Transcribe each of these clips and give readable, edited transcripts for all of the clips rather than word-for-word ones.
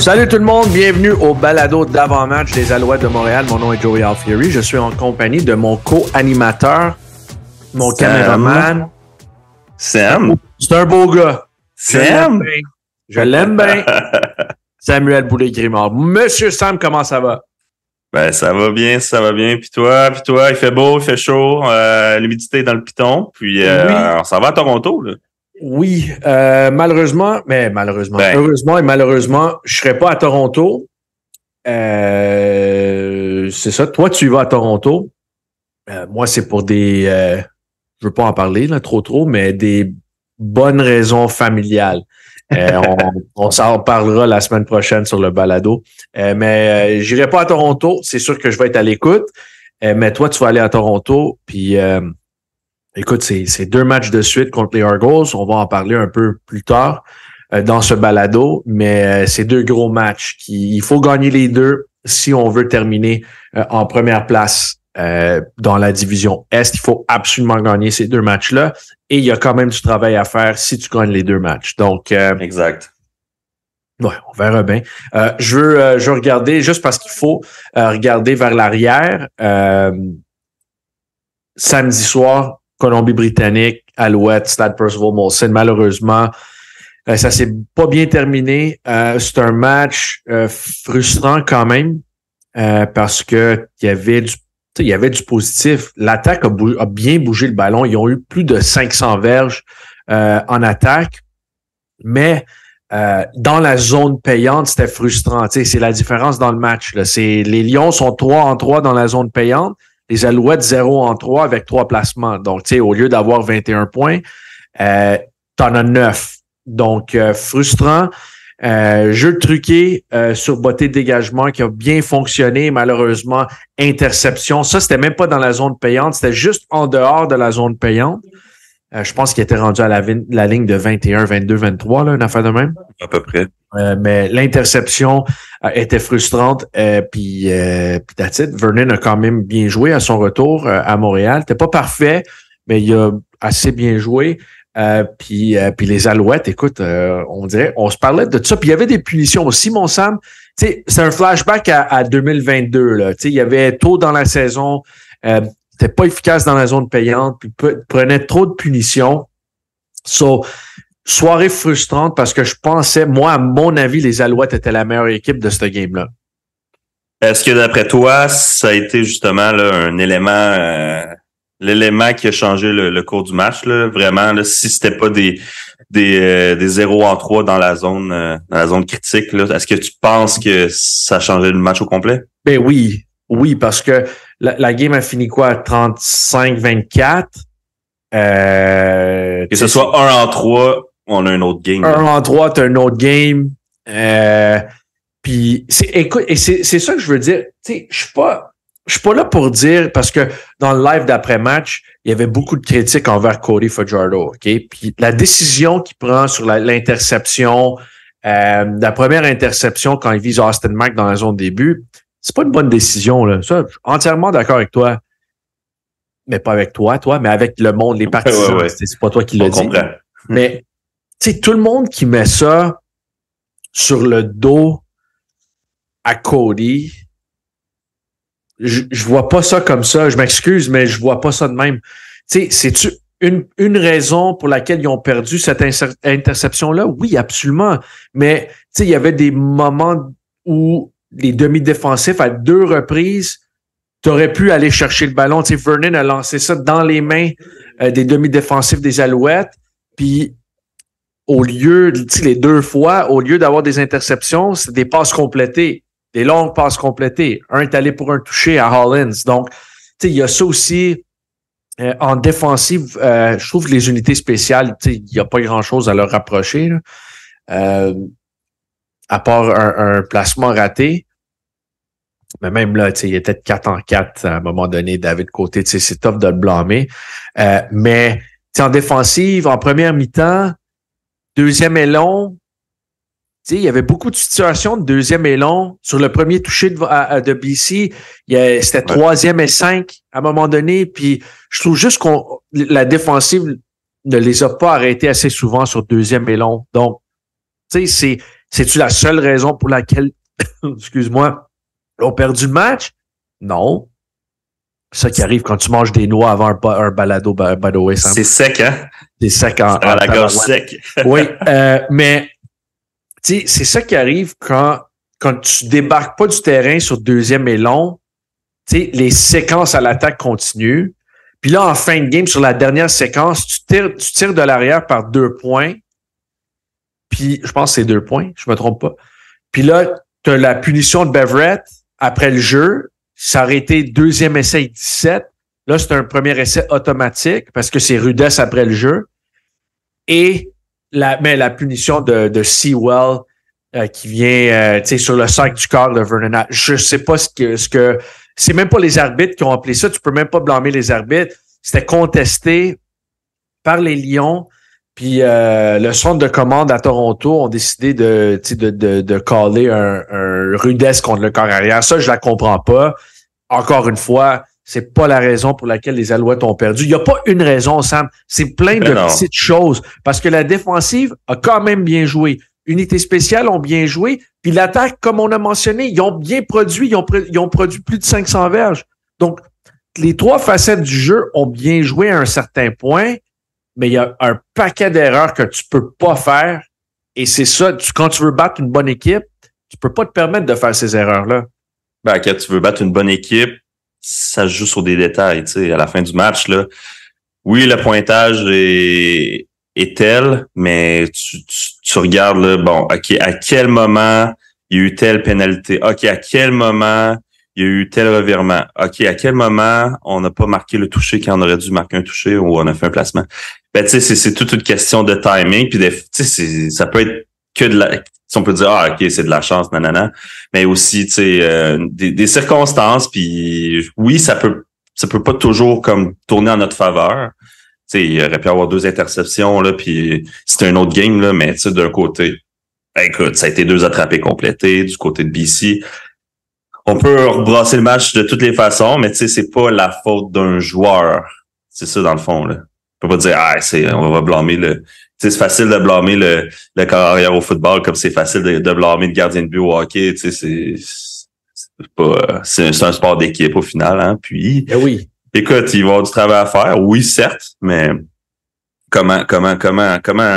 Salut tout le monde, bienvenue au balado d'avant-match des Alouettes de Montréal. Mon nom est Joey Alfieri. Je suis en compagnie de mon co-animateur, mon caméraman. Sam. C'est un beau gars. Sam. Je l'aime bien. Samuel Boulay-Grimard. Monsieur Sam, comment ça va? Ben, ça va bien. Puis toi, il fait beau, il fait chaud, l'humidité est dans le piton. Puis, on s'en va à Toronto, là. Oui, malheureusement, heureusement et malheureusement, je serai pas à Toronto. C'est ça. Toi, tu vas à Toronto. Moi, c'est pour des, je veux pas en parler là trop, mais des bonnes raisons familiales. On s'en parlera la semaine prochaine sur le balado. Mais j'irai pas à Toronto. C'est sûr que je vais être à l'écoute. Mais toi, tu vas aller à Toronto. Puis écoute, c'est 2 matchs de suite contre les Argos. On va en parler un peu plus tard dans ce balado. Mais c'est 2 gros matchs. Il faut gagner les 2 si on veut terminer en première place dans la division Est. Il faut absolument gagner ces 2 matchs-là. Et il y a quand même du travail à faire si tu gagnes les 2 matchs. Donc, exact. Ouais, on verra bien. Je veux regarder, juste parce qu'il faut regarder vers l'arrière. Samedi soir, Colombie-Britannique, Alouette, Stade Percival-Molson. Malheureusement, ça s'est pas bien terminé. C'est un match frustrant quand même parce que il y avait du positif. L'attaque a bien bougé le ballon. Ils ont eu plus de 500 verges en attaque, mais dans la zone payante, c'était frustrant. C'est la différence dans le match. Là. Les Lions sont 3-3 dans la zone payante. Les Alouettes 0-3 avec 3 placements. Donc, au lieu d'avoir 21 points, t'en as 9. Donc, frustrant. Jeu truqué sur beauté de dégagement qui a bien fonctionné. Malheureusement, interception. Ça, c'était même pas dans la zone payante. C'était juste en dehors de la zone payante. Je pense qu'il était rendu à la ligne de 21, 22, 23, là, une affaire de même. À peu près. Mais l'interception était frustrante. Puis that's it. Vernon a quand même bien joué à son retour à Montréal. C'était pas parfait, mais il a assez bien joué. Puis les Alouettes, écoute, on se parlait de ça. Puis il y avait des punitions aussi, mon Sam. C'est un flashback à 2022. Là. Il y avait tôt dans la saison, c'était pas efficace dans la zone payante, puis prenait trop de punitions. Soirée frustrante parce que je pensais, moi, à mon avis, les Alouettes étaient la meilleure équipe de ce game-là. Est-ce que d'après toi, ça a été justement là, un élément, l'élément qui a changé le cours du match, là, vraiment, là, si c'était pas des 0-3 dans la zone critique, là, est-ce que tu penses que ça a changé le match au complet? Ben oui, parce que la game a fini quoi? 35-24. Que ce soit 1-3, on a un autre game. 1-3, t'as un autre game. Puis écoute, et c'est ça que je veux dire. Tu sais, je suis pas là pour dire, parce que dans le live d'après-match, il y avait beaucoup de critiques envers Cody Fajardo, OK? Puis la décision qu'il prend sur l'interception, la première interception quand il vise Austin Mack dans la zone début, c'est pas une bonne décision, là. Ça, je suis entièrement d'accord avec toi. Mais pas avec toi, mais avec le monde, les partisans. Ouais. C'est pas toi qui l'as dit. Comprends. Mais, tu sais, tout le monde qui met ça sur le dos à Cody, je vois pas ça comme ça. Je m'excuse, mais je vois pas ça de même. Tu sais, c'est-tu une raison pour laquelle ils ont perdu cette interception-là? Oui, absolument. Mais, tu sais, il y avait des moments où les demi-défensifs, à 2 reprises, t'aurais pu aller chercher le ballon. Tu sais, Vernon a lancé ça dans les mains des demi-défensifs des Alouettes. Puis, au lieu, tu sais, les 2 fois, au lieu d'avoir des interceptions, c'est des passes complétées. Des longues passes complétées. Un est allé pour un toucher à Hollins. Donc, tu sais, il y a ça aussi en défensive. Je trouve que les unités spéciales, tu sais, il n'y a pas grand-chose à leur rapprocher, là. À part un placement raté. Mais même là, tu sais, il était de 4-4 à un moment donné, David Côté. Tu sais, c'est tough de le blâmer. Mais, tu sais, en défensive, en première mi-temps, deuxième élan, tu sais, il y avait beaucoup de situations de deuxième et long. Sur le premier toucher de BC, c'était 3e et 5 à un moment donné. Puis je trouve juste la défensive ne les a pas arrêtés assez souvent sur deuxième et long. Donc, tu sais, C'est-tu la seule raison pour laquelle, excuse-moi, ils ont perdu le match? Non. C'est ça qui arrive quand tu manges des noix avant un balado, by the way, Sam. C'est sec, hein? C'est sec en la gorge sec. Oui, mais tu sais, c'est ça qui arrive quand tu débarques pas du terrain sur deuxième et long. Tu sais, les séquences à l'attaque continuent. Puis là, en fin de game, sur la dernière séquence, tu tires de l'arrière par 2 points. Puis, je pense que c'est 2 points, je me trompe pas. Puis là, tu as la punition de Beverett après le jeu. Ça aurait été deuxième essai 17. Là, c'est un premier essai automatique parce que c'est rudesse après le jeu. Et la punition de Sewell qui vient sur le sac du corps de Vernon. Je sais pas ce que c'est même pas les arbitres qui ont appelé ça. Tu peux même pas blâmer les arbitres. C'était contesté par les Lions. Puis le centre de commande à Toronto ont décidé de caller un rudesse contre le corps arrière. Ça, je la comprends pas. Encore une fois, c'est pas la raison pour laquelle les Alouettes ont perdu. Il n'y a pas une raison, Sam. C'est plein de petites choses. Parce que la défensive a quand même bien joué. Unités spéciales ont bien joué. Puis l'attaque, comme on a mentionné, ils ont bien produit. Ils ont produit plus de 500 verges. Donc, les 3 facettes du jeu ont bien joué à un certain point. Mais il y a un paquet d'erreurs que tu peux pas faire. Et c'est ça, quand tu veux battre une bonne équipe, tu peux pas te permettre de faire ces erreurs-là. Ben, quand tu veux battre une bonne équipe, ça se joue sur des détails. Tu sais, à la fin du match, là, oui, le pointage est tel, mais tu regardes, là, bon, OK, à quel moment il y a eu telle pénalité? OK, à quel moment il y a eu tel revirement? OK, à quel moment on n'a pas marqué le toucher quand on aurait dû marquer un toucher ou on a fait un placement? Ben, tu sais, c'est toute une question de timing, puis tu sais, ça peut être que de la... Si on peut dire, OK, c'est de la chance, nanana, mais aussi, tu sais, des circonstances, puis oui, ça peut pas toujours comme tourner en notre faveur. Tu sais, il aurait pu y avoir 2 interceptions, là, puis c'était un autre game, là, mais tu sais, d'un côté, écoute, ça a été 2 attrapés complétés du côté de BC. On peut rebrasser le match de toutes les façons, mais tu sais, c'est pas la faute d'un joueur. C'est ça, dans le fond, là. On peut pas dire, on va blâmer le... Tu sais, c'est facile de blâmer le carrière au football comme c'est facile de blâmer le gardien de but au hockey. Tu sais, c'est un sport d'équipe au final, hein. Puis, oui. Écoute, il va y avoir du travail à faire. Oui, certes, mais comment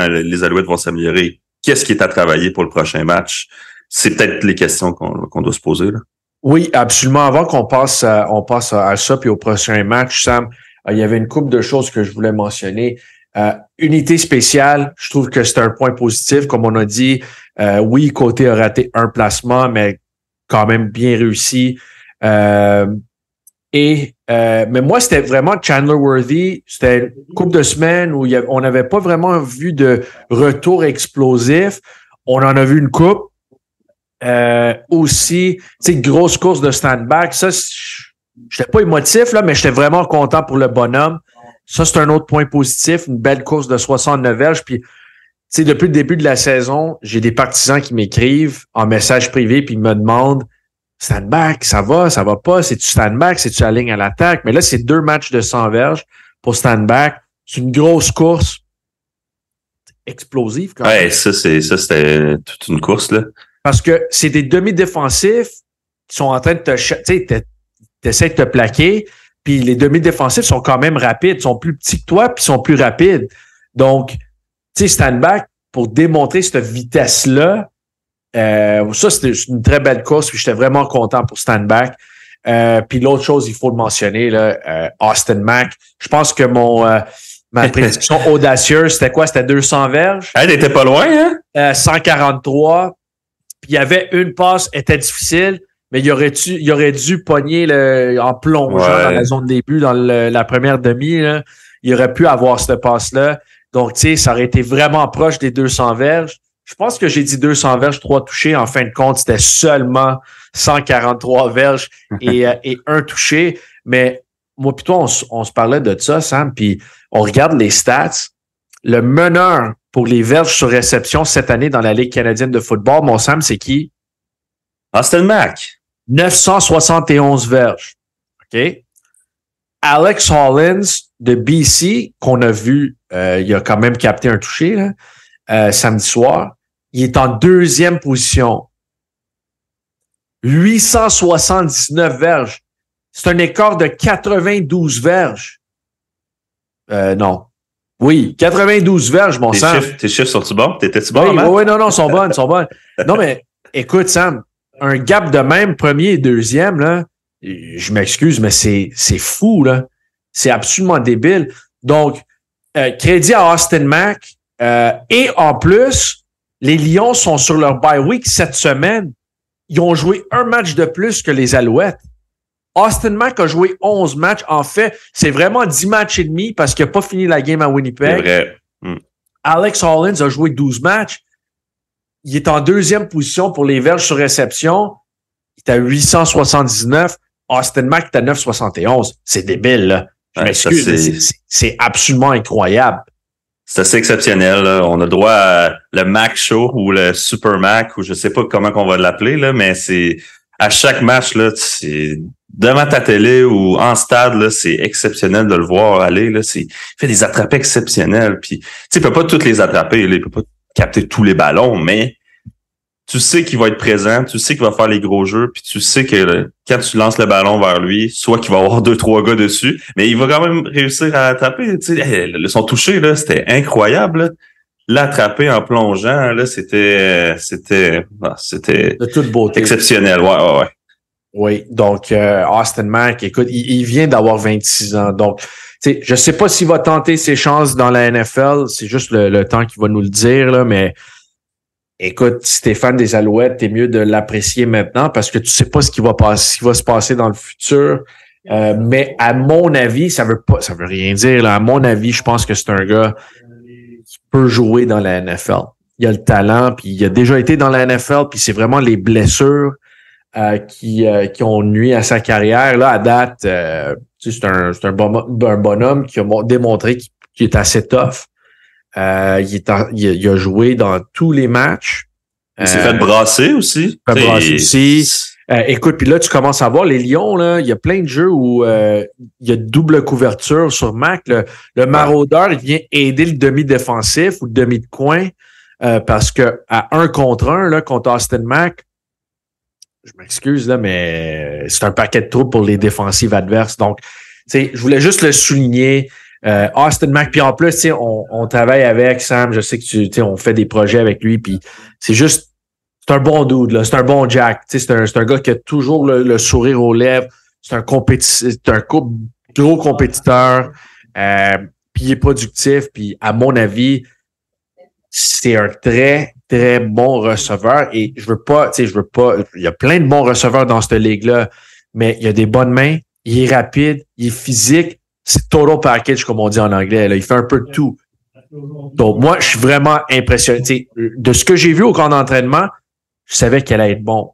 les Alouettes vont s'améliorer? Qu'est-ce qui est à travailler pour le prochain match? C'est peut-être les questions qu'on doit se poser, là. Oui, absolument. Avant qu'on passe à ça puis au prochain match, Sam, il y avait une couple de choses que je voulais mentionner. Unité spéciale, je trouve que c'est un point positif. Comme on a dit, oui, Côté a raté un placement, mais quand même bien réussi. Mais moi, c'était vraiment Chandler Worthy. C'était une couple de semaines où on n'avait pas vraiment vu de retour explosif. On en a vu une coupe. Aussi, tu sais, grosse course de stand-back. Ça, j'étais pas émotif, là, mais j'étais vraiment content pour le bonhomme. Ça, c'est un autre point positif. Une belle course de 69 verges. Puis, tu sais, depuis le début de la saison, j'ai des partisans qui m'écrivent en message privé puis ils me demandent stand-back, ça va pas? C'est-tu stand-back? C'est-tu la ligne à l'attaque? Mais là, c'est 2 matchs de 100 verges pour stand-back. C'est une grosse course explosive quand même. Ouais, ça, c'était toute une course, là. Parce que c'est des demi-défensifs qui sont en train de t'essaies de te plaquer, puis les demi-défensifs sont quand même rapides, sont plus petits que toi, puis sont plus rapides. Donc, tu sais, stand-back, pour démontrer cette vitesse-là, ça, c'était une très belle course, puis j'étais vraiment content pour stand-back. Puis l'autre chose, il faut le mentionner, là, Austin Mack. Je pense que ma prédiction audacieuse, c'était quoi? C'était 200 verges. Elle n'était pas loin, hein? 143. Puis il y avait une passe, était difficile, mais il aurait dû pogner en plongeant dans la zone début, dans la première demi. Là, il aurait pu avoir cette passe-là. Donc, tu sais, ça aurait été vraiment proche des 200 verges. Je pense que j'ai dit 200 verges, 3 touchés. En fin de compte, c'était seulement 143 verges et un touché. Mais moi, plutôt, on se parlait de ça, Sam, puis on regarde les stats. Le meneur pour les verges sur réception cette année dans la Ligue canadienne de football, mon Sam, c'est qui? Austin Mack. 971 verges. OK? Alex Hollins de BC, qu'on a vu, il a quand même capté un touché là, samedi soir. il est en deuxième position. 879 verges. C'est un écart de 92 verges. Non. Oui, 92 verges, mon Sam. Tes chiffres sont-tu bons? T'étais-tu bon, Oui, non, ils sont bonnes, Non, mais écoute, Sam, un gap de même, premier et deuxième, là, je m'excuse, mais c'est fou, là. C'est absolument débile. Donc, crédit à Austin Mack. Et en plus, les Lions sont sur leur bye week cette semaine. Ils ont joué un match de plus que les Alouettes. Austin Mack a joué 11 matchs. En fait, c'est vraiment 10 matchs et demi parce qu'il n'a pas fini la game à Winnipeg. C'est vrai. Alex Hollins a joué 12 matchs. Il est en deuxième position pour les verges sur réception. Il est à 879. Austin Mack est à 971. C'est débile, là. Je m'excuse, c'est absolument incroyable. C'est assez exceptionnel, là. On a le droit à le Mac Show ou le Super Mac ou je sais pas comment on va l'appeler, là, mais c'est à chaque match, là, c'est devant ta télé ou en stade, là, c'est exceptionnel de le voir aller, là. Il fait des attrapés exceptionnels. Puis, tu sais, il peut pas toutes les attraper, là. Il peut pas capter tous les ballons, mais tu sais qu'il va être présent, tu sais qu'il va faire les gros jeux, puis tu sais que quand tu lances le ballon vers lui, soit qu'il va avoir 2-3 gars dessus, mais il va quand même réussir à attraper. Tu sais, son toucher, là, c'était incroyable. Là. L'attraper en plongeant, là, c'était de toute beauté. Exceptionnel. Ouais. Oui, donc Austin Mack, écoute, il vient d'avoir 26 ans, donc tu sais, je sais pas s'il va tenter ses chances dans la NFL, c'est juste le temps qui va nous le dire là, mais écoute, si t'es fan des Alouettes, t'es mieux de l'apprécier maintenant parce que tu sais pas ce qui va se passer dans le futur. Mais à mon avis, ça veut rien dire. Là. À mon avis, je pense que c'est un gars qui peut jouer dans la NFL. Il a le talent, puis il a déjà été dans la NFL, puis c'est vraiment les blessures qui ont nuit à sa carrière. Là, à date, c'est un bonhomme qui a démontré qu'il est assez tough. Il a joué dans tous les matchs. Il s'est fait brasser aussi. Écoute, puis là, tu commences à voir les Lions, là, il y a plein de jeux où il y a double couverture sur Mac. Le maraudeur, il vient aider le demi-défensif ou le demi de coin parce que à 1 contre 1, là, contre Austin Mack, je m'excuse, là, mais c'est un paquet de trous pour les défensives adverses. Donc, tu sais, je voulais juste le souligner. Austin Mack, puis en plus, tu sais, on travaille avec Sam, je sais que tu sais, on fait des projets avec lui, puis c'est un bon dude, là, c'est un bon Jack, tu sais, c'est un gars qui a toujours le sourire aux lèvres, c'est un gros compétiteur, puis il est productif, puis à mon avis, c'est un très, très bon receveur, et je veux pas, il y a plein de bons receveurs dans cette ligue-là, mais il a des bonnes mains, il est rapide, il est physique, c'est total package, comme on dit en anglais. Là. Il fait un peu de tout. Donc, moi, je suis vraiment impressionné. T'sais, de ce que j'ai vu au camp d'entraînement, je savais qu'elle allait être bon.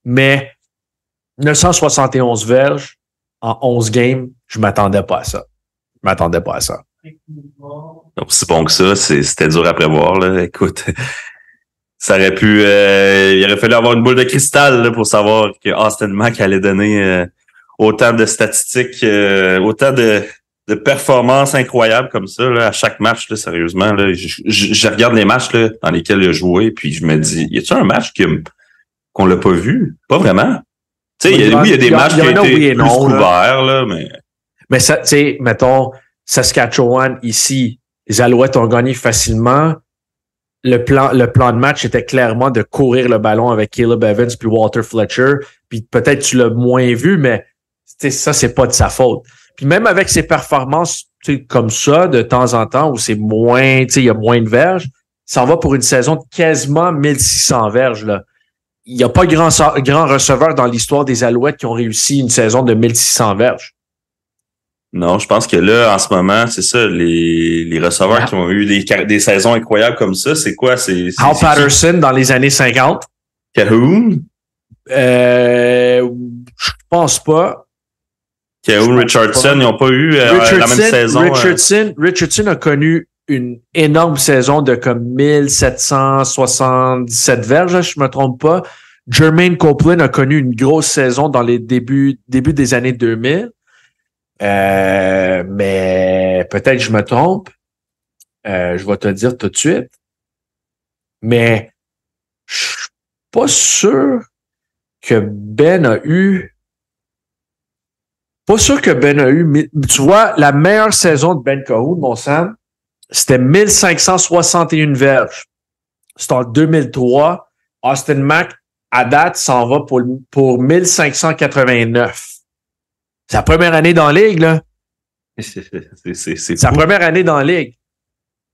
Mais 971 verges en 11 games, je m'attendais pas à ça. Aussi bon que ça, c'était dur à prévoir. Là. Écoute, ça aurait pu... il aurait fallu avoir une boule de cristal là, pour savoir que Austin Mack allait donner... autant de statistiques, autant de performances incroyables comme ça là, à chaque match, là, sérieusement. Là, je regarde les matchs là, dans lesquels il a joué, puis je me dis, y a-t-il un match qu'on l'a pas vu? Pas vraiment. Tu sais, il y a des matchs qui ont été plus couverts, là, mais... Mais ça, tu sais, mettons, Saskatchewan, ici, les Alouettes ont gagné facilement. Le plan de match était clairement de courir le ballon avec Caleb Evans puis Walter Fletcher. Puis peut-être tu l'as moins vu, mais ça, c'est pas de sa faute. Puis même avec ses performances comme ça, de temps en temps, où c'est moins, il y a moins de verges, ça en va pour une saison de quasiment 1600 verges. Là. Il n'y a pas grand receveur dans l'histoire des Alouettes qui ont réussi une saison de 1600 verges. Non, je pense que là, en ce moment, c'est ça, les receveurs qui ont eu des saisons incroyables comme ça, c'est quoi? Hal Patterson dans les années 50. Cahoon? Je pense pas. Cahoon, Richardson, ils n'ont pas eu la même saison. Richardson a connu une énorme saison de comme 1777 verges, je me trompe pas. Jermaine Copeland a connu une grosse saison dans les débuts des années 2000. Mais peut-être je me trompe. Je vais te le dire tout de suite. Mais pas sûr que Ben a eu... Pas sûr que Ben a eu... Tu vois, la meilleure saison de Ben Cahoon, mon Sam, c'était 1561 verges. C'est en 2003. Austin Mack, à date, s'en va pour 1589. C'est la première année dans la ligue, là. C'est la première année dans la ligue.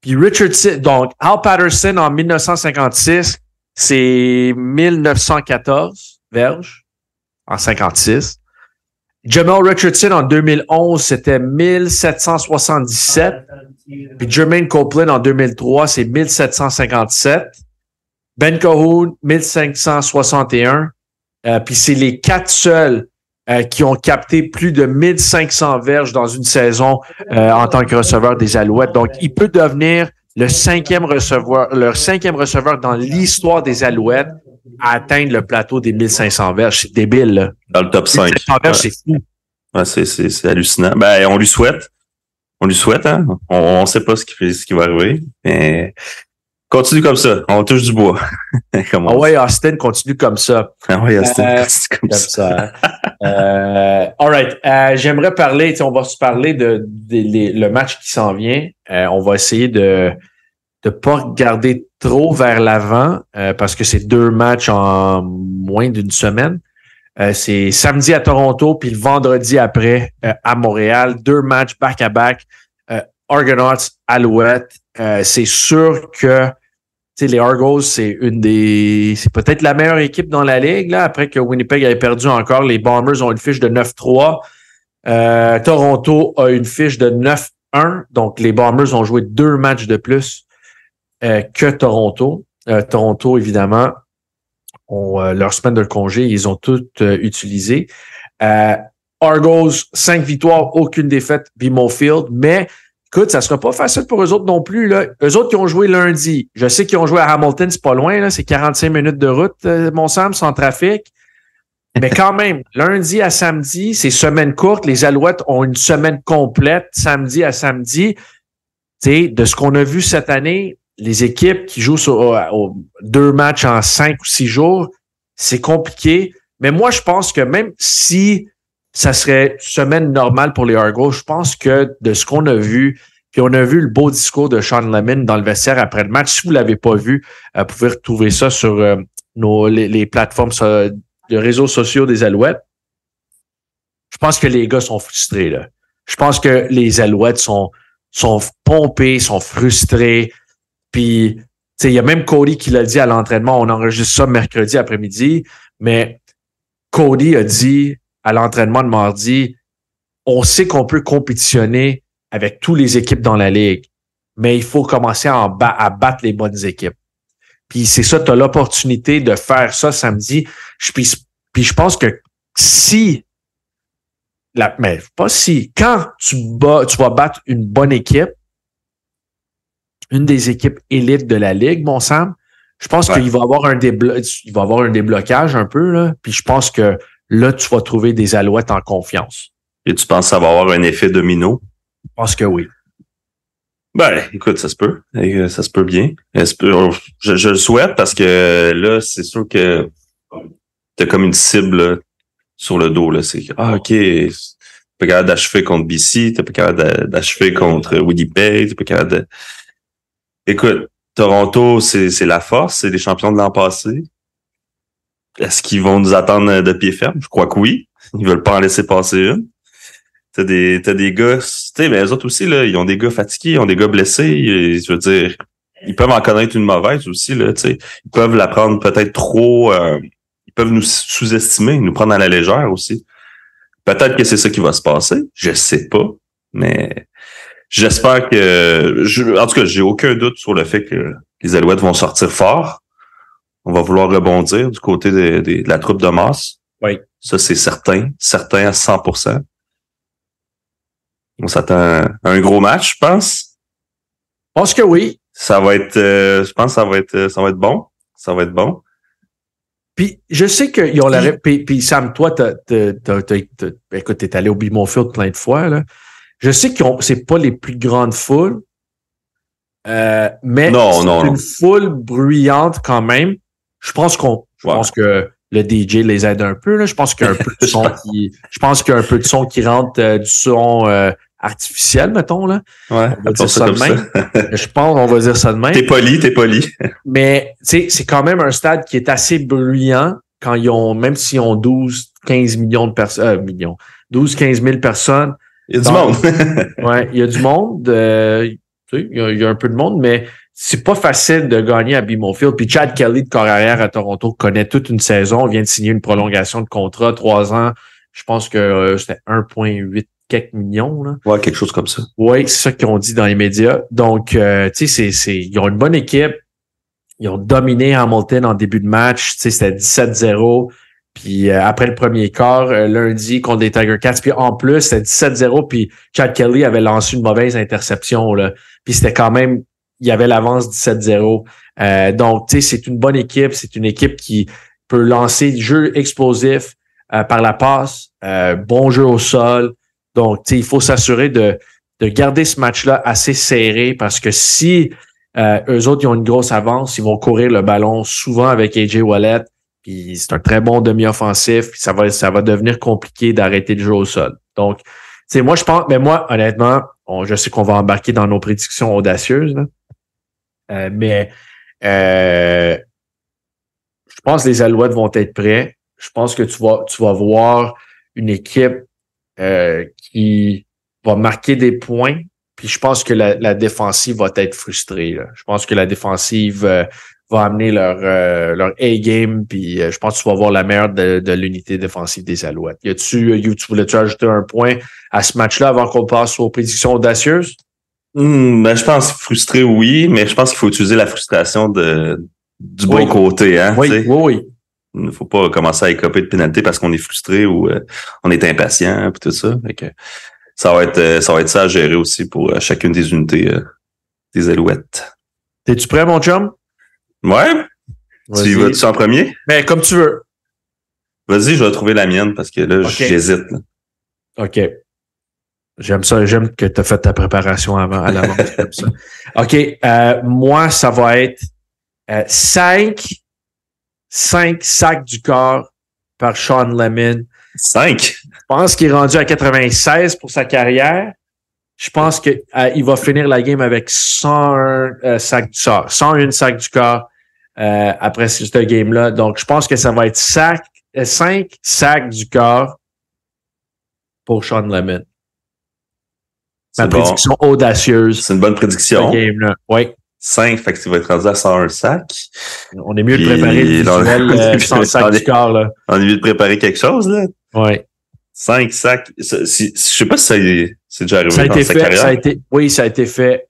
Puis Richardson, donc Al Patterson en 1956, c'est 1914 verges en 56. Jamal Richardson en 2011, c'était 1777. Puis Jermaine Copeland en 2003, c'est 1757. Ben Cahoon, 1561. Puis c'est les 4 seuls qui ont capté plus de 1500 verges dans une saison en tant que receveur des Alouettes. Donc, il peut devenir leur cinquième receveur dans l'histoire des Alouettes à atteindre le plateau des 1500 verges. C'est débile, là. Dans le top 5. 1500 verges, c'est fou. Ouais, c'est hallucinant. Ben, on lui souhaite. On lui souhaite, hein. On sait pas ce qui va arriver. Mais continue comme ça. On touche du bois. Ah ouais, Austin continue comme ça. Ah ouais, Austin continue comme ça. All right. J'aimerais parler, on va se parler de le match qui s'en vient. On va essayer de pas regarder trop vers l'avant parce que c'est 2 matchs en moins d'une semaine. C'est samedi à Toronto, puis le vendredi après à Montréal. 2 matchs back-à-back. Argonauts, Alouettes. C'est sûr que les Argos, c'est peut-être la meilleure équipe dans la ligue, là, après que Winnipeg avait perdu encore. Les Bombers ont une fiche de 9-3. Toronto a une fiche de 9-1. Donc, les Bombers ont joué 2 matchs de plus que Toronto. Toronto, évidemment, ont leur semaine de congé. Ils ont toutes utilisé. Argos, 5 victoires, aucune défaite, BMO Field. Mais écoute, ça sera pas facile pour eux autres non plus, là. Eux autres qui ont joué lundi. Je sais qu'ils ont joué à Hamilton, c'est pas loin, là. C'est 45 minutes de route, mon Sam, sans trafic. Mais quand même, lundi à samedi, c'est semaine courte. Les Alouettes ont une semaine complète, samedi à samedi. Tu sais, de ce qu'on a vu cette année, les équipes qui jouent sur 2 matchs en 5 ou 6 jours, c'est compliqué. Mais moi, je pense que même si ça serait semaine normale pour les Argos, je pense que de ce qu'on a vu, puis on a vu le beau discours de Sean Lemon dans le vestiaire après le match. Si vous l'avez pas vu, vous pouvez retrouver ça sur les plateformes de réseaux sociaux des Alouettes. Je pense que les gars sont frustrés, là. Je pense que les Alouettes sont pompés, sont frustrés. Puis, tu sais, il y a même Cody qui l'a dit à l'entraînement. On enregistre ça mercredi après-midi. Mais Cody a dit à l'entraînement de mardi, on sait qu'on peut compétitionner avec toutes les équipes dans la ligue, mais il faut commencer à battre les bonnes équipes. Puis c'est ça, tu as l'opportunité de faire ça samedi. Puis je pense que quand tu vas battre une bonne équipe, une des équipes élites de la ligue, mon Sam, je pense qu'il va y avoir un déblocage un peu, là. Puis je pense que là, tu vas trouver des Alouettes en confiance. Et tu penses que ça va avoir un effet domino? Je pense que oui. Ben, écoute, ça se peut. Ça se peut bien. Je le souhaite parce que là, c'est sûr que t'as comme une cible là, sur le dos. Là. C'est OK, t'es pas capable d'achever contre BC, t'es pas capable d'achever contre Winnipeg, t'es pas capable de... Écoute, Toronto, c'est la force, c'est les champions de l'an passé. Est-ce qu'ils vont nous attendre de pied ferme? Je crois que oui. Ils veulent pas en laisser passer une. T'as des gars, tu sais, mais eux autres aussi, là, ils ont des gars fatigués, ils ont des gars blessés. Je veux dire, ils peuvent en connaître une mauvaise aussi, là, tu sais. Ils peuvent la prendre peut-être trop, ils peuvent nous sous-estimer, nous prendre à la légère aussi. Peut-être que c'est ça qui va se passer. Je sais pas. Mais j'espère que, en tout cas, j'ai aucun doute sur le fait que les Alouettes vont sortir fort. On va vouloir rebondir du côté de la troupe de masse. Oui. Ça, c'est certain à 100%. On s'attend à un gros match, je pense. Je pense que oui. Ça va être, je pense que ça va être bon. Ça va être bon. Puis, je sais qu'ils ont la... Puis Sam, toi, écoute, t'es allé au BMO Field plein de fois, là. Je sais c'est pas les plus grandes foules, mais c'est une foule bruyante quand même. Je pense Je pense que le DJ les aide un peu. Là. Je pense qu'il y a un peu de son qui rentre du son artificiel, mettons. Là. Ouais, on va dire ça de même. Je pense qu'on va dire ça de même. T'es poli. Mais c'est quand même un stade qui est assez bruyant quand même s'ils ont 12-15 millions de personnes, 12-15 000 personnes. Il y a du monde. Ouais, il y a du monde. Il y a un peu de monde, mais c'est pas facile de gagner à BMO Field. Puis Chad Kelly, de corps arrière à Toronto, connaît toute une saison, vient de signer une prolongation de contrat, 3 ans. Je pense que c'était 1,8 quelques millions. Là. Ouais, quelque chose comme ça. Oui, c'est ça qu'ils ont dit dans les médias. Donc, tu sais, ils ont une bonne équipe. Ils ont dominé Hamilton en début de match. Tu sais, c'était 17-0. Puis après le premier quart, lundi contre les Tiger Cats. Puis en plus, c'était 17-0. Puis Chad Kelly avait lancé une mauvaise interception. Là. Puis c'était quand même, il y avait l'avance 17-0. Donc, tu sais, c'est une bonne équipe. C'est une équipe qui peut lancer du jeu explosif par la passe, bon jeu au sol. Donc, tu sais, il faut s'assurer de garder ce match-là assez serré parce que si eux autres, ils ont une grosse avance, ils vont courir le ballon souvent avec AJ Ouellet. Puis c'est un très bon demi-offensif. Puis ça va devenir compliqué d'arrêter le jeu au sol. Donc, tu sais, moi, je pense, mais moi, honnêtement, je sais qu'on va embarquer dans nos prédictions audacieuses, là. Mais je pense que les Alouettes vont être prêts. Je pense que tu vas voir une équipe qui va marquer des points. Puis je pense que la défensive va être frustrée. Là. Je pense que la défensive va amener leur A-game, puis je pense que tu vas voir la meilleure de l'unité défensive des Alouettes. Tu voulais-tu ajouter un point à ce match-là avant qu'on passe aux prédictions audacieuses? Ben, je pense frustré, oui, mais je pense qu'il faut utiliser la frustration du bon côté. Hein, oui. Il ne faut pas commencer à écoper de pénalité parce qu'on est frustré ou on est impatient puis tout ça. Fait que ça va être ça à gérer aussi pour chacune des unités des Alouettes. T'es-tu prêt, mon chum? Ouais. Vas-y. Tu y vas-tu en premier? Ben, comme tu veux. Vas-y, je vais trouver la mienne parce que là, j'hésite. Là. OK. J'aime ça. J'aime que tu as fait ta préparation à l'avance comme ça. OK. Moi, ça va être 5 sacs du corps par Sean Lemon. 5? Je pense qu'il est rendu à 96 pour sa carrière. Je pense que il va finir la game avec 101 sacs du corps. 101 sacs du corps après ce game-là. Donc, je pense que ça va être 5 sacs du corps pour Sean Lemon. Ma prédiction audacieuse. C'est une bonne prédiction. Ce game-là. Oui. 5, fait que tu vas être rendu à 101 sacs. On est mieux de préparer le visuel sans sac du corps, là. On est mieux de préparer quelque chose, là. Oui. 5 sacs. Je sais pas si c'est déjà arrivé dans sa carrière. Ça a été fait.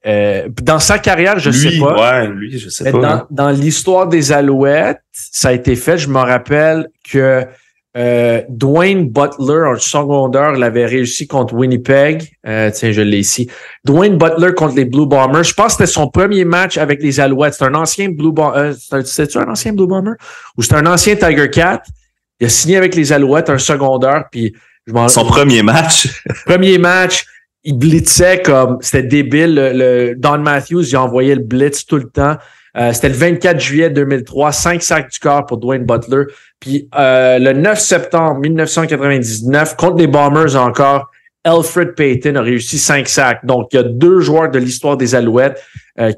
Dans sa carrière, je sais pas. Ouais, lui, je sais pas. Dans l'histoire des Alouettes, ça a été fait. Je me rappelle que Dwayne Butler, en secondaire, l'avait réussi contre Winnipeg. Tiens, je l'ai ici. Dwayne Butler contre les Blue Bombers. Je pense que c'était son premier match avec les Alouettes. C'est un ancien Blue Bomber. C'est-tu un ancien Blue Bomber? Ou c'est un ancien Tiger Cat? Il a signé avec les Alouettes un secondaire, puis son premier match. Premier match, il blitzait comme c'était débile. Le Don Matthews, il envoyait le blitz tout le temps. C'était le 24 juillet 2003, 5 sacs du corps pour Dwayne Butler. Puis le 9 septembre 1999, contre les Bombers encore, Elfrid Payton a réussi 5 sacs. Donc, il y a 2 joueurs de l'histoire des Alouettes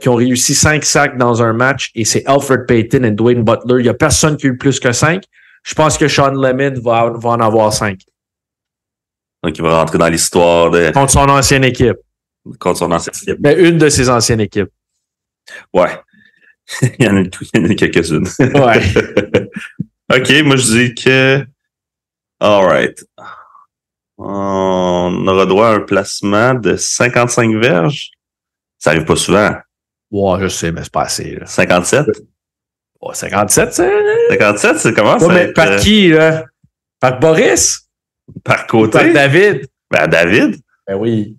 qui ont réussi 5 sacs dans un match, et c'est Elfrid Payton et Dwayne Butler. Il y a personne qui a eu plus que 5. Je pense que Sean Lemon va en avoir 5. Donc, il va rentrer dans l'histoire contre son ancienne équipe. Contre son ancienne équipe. Ben, une de ses anciennes équipes. Ouais. il y en a quelques-unes. Ouais. OK, moi, je dis que... All right. On aura droit à un placement de 55 verges. Ça arrive pas souvent. Ouais, je sais, mais c'est pas assez. Là. 57? Ouais, 57, c'est... 57, c'est comment ça? Mais par qui, là? Par Boris? Par côté? Par David? Ben, David? Ben oui.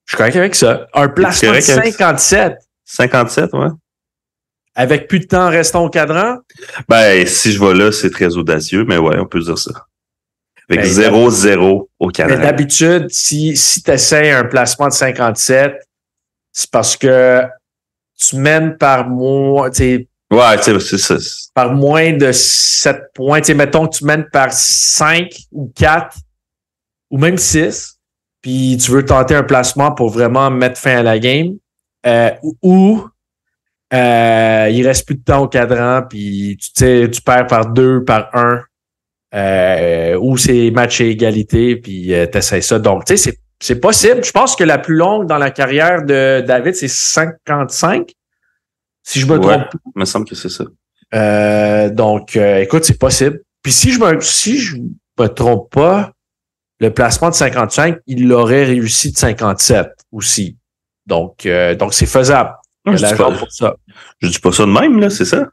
Je suis correct avec ça. Un placement de 57. 57, ouais. Avec plus de temps restant au cadran? Ben, si je vais là, c'est très audacieux, mais ouais, on peut dire ça. Avec 0-0 au cadran. Mais d'habitude, si tu essaies un placement de 57, c'est parce que tu mènes par mois, tu sais, Ouais, c'est ça. Par moins de 7 points. Tu sais, mettons que tu mènes par 5 ou 4 ou même 6, puis tu veux tenter un placement pour vraiment mettre fin à la game, ou il reste plus de temps au cadran, puis tu perds par 2, par 1, ou c'est match à égalité, puis t'essaies ça. Donc, tu sais, c'est possible. Je pense que la plus longue dans la carrière de David, c'est 55, si je me trompe pas. Il me semble que c'est ça. Donc, écoute, c'est possible. Puis si je me trompe pas, le placement de 55, il l'aurait réussi de 57 aussi. Donc c'est faisable. Je dis pas ça de même, là, c'est ça.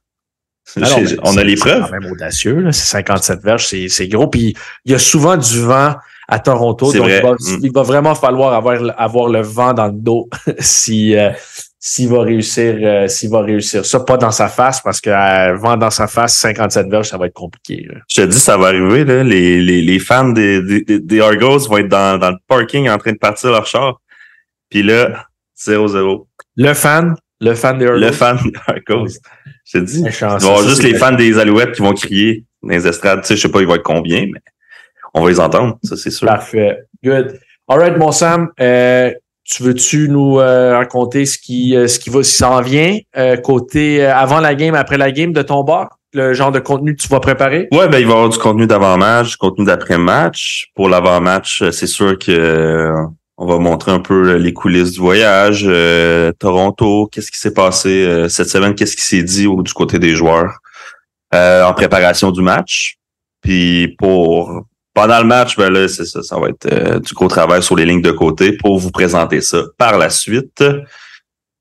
Alors, on a les preuves. C'est quand même audacieux, là. C'est 57 verges, c'est gros. Puis il y a souvent du vent à Toronto. Donc il va vraiment falloir avoir le vent dans le dos s'il va réussir ça, pas dans sa face, parce que vent dans sa face, 57 verges, ça va être compliqué. Là. Je te dis, ça va arriver, là. Les fans des Argos vont être dans le parking en train de partir leur char. Puis là, 0-0. Le fan des Argos. Le fan des Argos. Je te dis, il va y avoir juste les fans des Alouettes qui vont crier dans les estrades. Tu sais, je sais pas, il va être combien, mais on va les entendre, ça, c'est sûr. Parfait. Good. All right, mon Sam. Tu nous raconter ce qui s'en vient côté avant la game, après la game de ton bar? Le genre de contenu que tu vas préparer? Ouais, il va y avoir du contenu d'avant-match, du contenu d'après-match. Pour l'avant-match, c'est sûr que on va montrer un peu les coulisses du voyage. Toronto, qu'est-ce qui s'est passé cette semaine? Qu'est-ce qui s'est dit du côté des joueurs en préparation du match? Puis pendant le match, là, c'est ça. Ça va être du gros travail sur les lignes de côté pour vous présenter ça par la suite.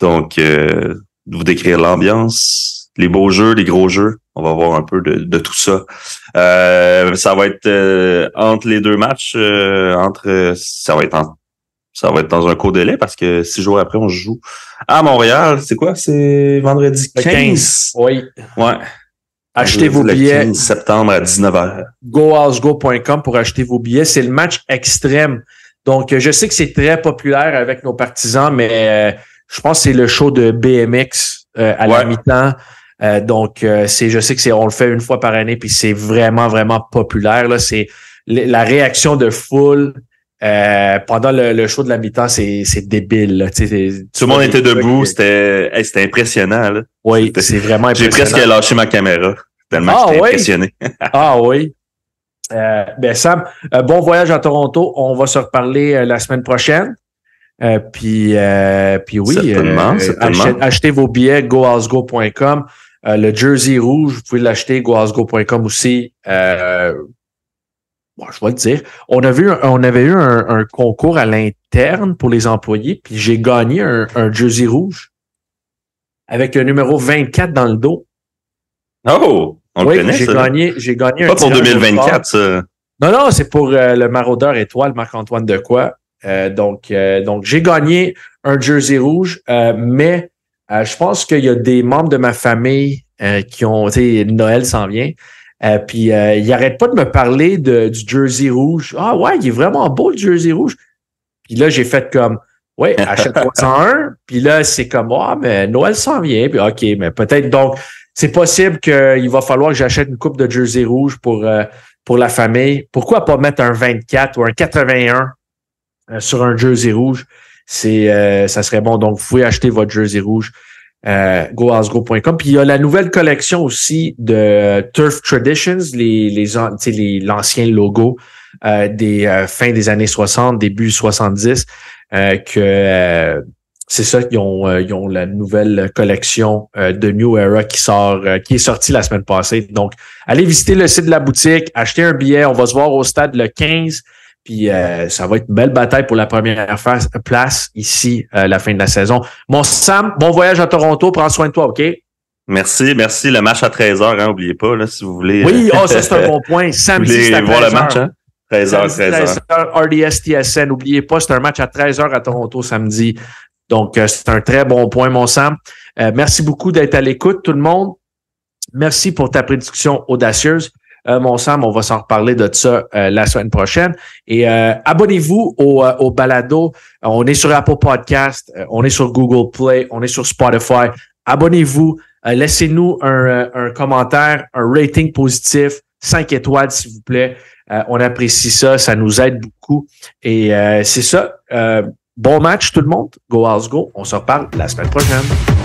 Donc, vous décrire l'ambiance, les beaux jeux, les gros jeux. On va voir un peu de tout ça. Ça va être entre les deux matchs, ça va être dans un court délai parce que 6 jours après, on joue à Montréal. C'est quoi? C'est vendredi 15? Oui. Ouais. Achetez vos billets. 15 septembre à 19h. GoHouseGo.com pour acheter vos billets. C'est le match extrême. Donc, je sais que c'est très populaire avec nos partisans, mais je pense que c'est le show de BMX la mi-temps. Donc, je sais que on le fait une fois par année, puis c'est vraiment, vraiment populaire. Là, c'est la réaction de foule pendant le show de la mi-temps, c'est débile. Là. Tout le monde était debout, c'était impressionnant. Là. Oui, c'est vraiment impressionnant. J'ai presque lâché ma caméra tellement j'étais impressionné. Ah oui. Sam, bon voyage à Toronto. On va se reparler la semaine prochaine. Puis oui, certainement. Achetez vos billets, gohousego.com. Le jersey rouge, vous pouvez l'acheter, gohousego.com aussi. Je vais le dire. On avait eu un concours à l'interne pour les employés, puis j'ai gagné un jersey rouge avec le numéro 24 dans le dos. Oh! On le connaît, j'ai gagné pas pour 2024, ça. Non, c'est pour le Maraudeur Étoile, Marc-Antoine Decoy. Donc, j'ai gagné un jersey rouge, mais je pense qu'il y a des membres de ma famille qui ont, tu sais, Noël s'en vient. Puis il arrête pas de me parler du jersey rouge. Ah ouais, il est vraiment beau le jersey rouge. Puis là, j'ai fait comme ouais, achète-toi un. Puis là, c'est comme mais Noël s'en vient. Puis OK, mais peut-être donc c'est possible qu'il va falloir que j'achète une coupe de jersey rouge pour la famille. Pourquoi pas mettre un 24 ou un 81 sur un jersey rouge? Ça serait bon. Donc, vous pouvez acheter votre jersey rouge. GoHouseGo.com. Puis il y a la nouvelle collection aussi de Turf Traditions, l'ancien logo des fins des années 60, début 70, c'est ça qu'ils ont la nouvelle collection de New Era qui est sortie la semaine passée. Donc, allez visiter le site de la boutique, achetez un billet, on va se voir au stade le 15. Puis ça va être une belle bataille pour la première place ici la fin de la saison. Mon Sam, bon voyage à Toronto. Prends soin de toi, OK? Merci. Le match à 13h, hein, n'oubliez pas, là, si vous voulez. Oui, ça c'est un bon point. Samedi, c'est à 13h. Voir le match, hein? 13h. RDS TSN. N'oubliez pas, c'est un match à 13h à Toronto samedi. Donc, c'est un très bon point, mon Sam. Merci beaucoup d'être à l'écoute, tout le monde. Merci pour ta prédiction audacieuse. Mon Sam, on va s'en reparler de ça la semaine prochaine. Et abonnez-vous au balado. On est sur Apple Podcast, on est sur Google Play, on est sur Spotify. Abonnez-vous, Laissez-nous un commentaire, un rating positif, 5 étoiles, s'il vous plaît. On apprécie ça, ça nous aide beaucoup. Et c'est ça. Bon match, tout le monde. Go House Go. On se reparle la semaine prochaine.